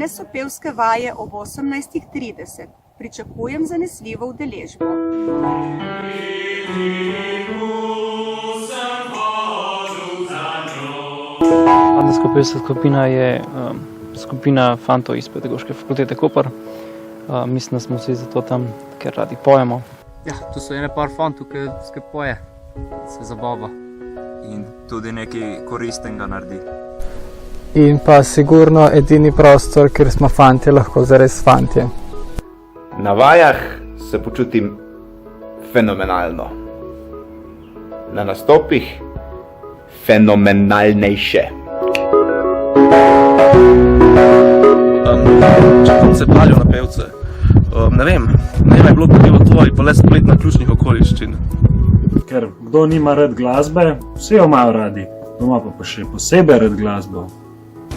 so pevske vaje ob 18:30. Pričakujem zanesljivo udeležbo. Mladenska pevska skupina je skupina fantov iz Pedagoške fakultete Koper. Mislim, da smo vsi zato tam, ker radi pojemo. Ja, tu so ene par fantov, ki poje, se zabava. In tudi nekaj koristnega naredi. In pa sigurno edini prostor, kjer smo fantje lahko zares fantje. Na vajah se počutim fenomenalno. Na nastopih fenomenalnejše. Če punce palijo na pevce, ne vem je bilo bilo to ali pa le splet na ključnih okoliščin. Ker kdo nima rad glasbe, vsi jo imajo radi. Doma pa še posebej rad glasbo.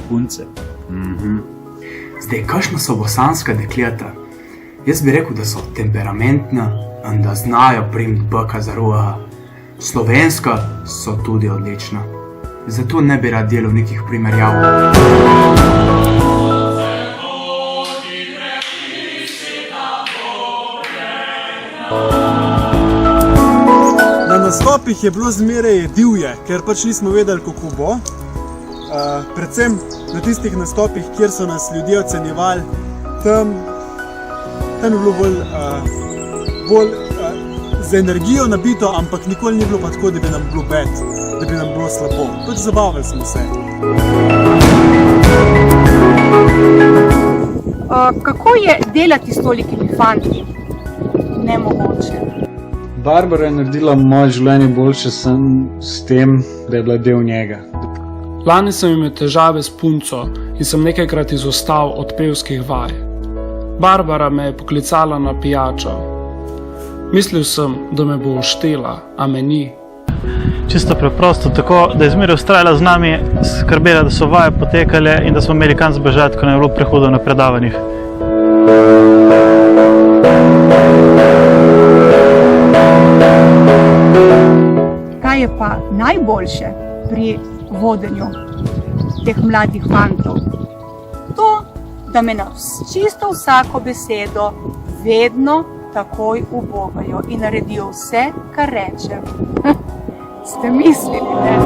Punce. Zdaj, kakšna so bosanska dekleta? Jaz bi rekel, da so temperamentna in da znajo primt bika za roga. Slovenska so tudi odlična. Zato ne bi rad delal nekih primerjav. Na nastopih je bilo zmeraj divje, ker pač nismo vedeli, kako bo. Predvsem na tistih nastopih, kjer so nas ljudje ocenjevali, tam je bilo bolj z energijo nabito, ampak nikoli ni bilo pa tako, da bi nam bilo bed, da bi nam bilo slabo. Pač zabavali smo se. Kako je delati s tolikimi fanti? Nemogoče. Barbara je naredila moje življenje boljše s tem, da je bila del njega. Lani sem imel težave s punco in sem nekajkrat izostal od pevskih vaj. Barbara me je poklicala na pijačo. Mislil sem, da me bo oštela, a me ni. Čisto preprosto tako, da je zmeraj vztrajala z nami, skrbela, da so vaje potekale in da smo imeli kam zbežati, ko nam je bilo prehudo na predavanjih. Kaj je pa najboljše pri vodenju teh mladih fantov? To, da me na čisto vsako besedo vedno takoj ubogajo in naredijo vse, kar rečem. Ste mislili, ne?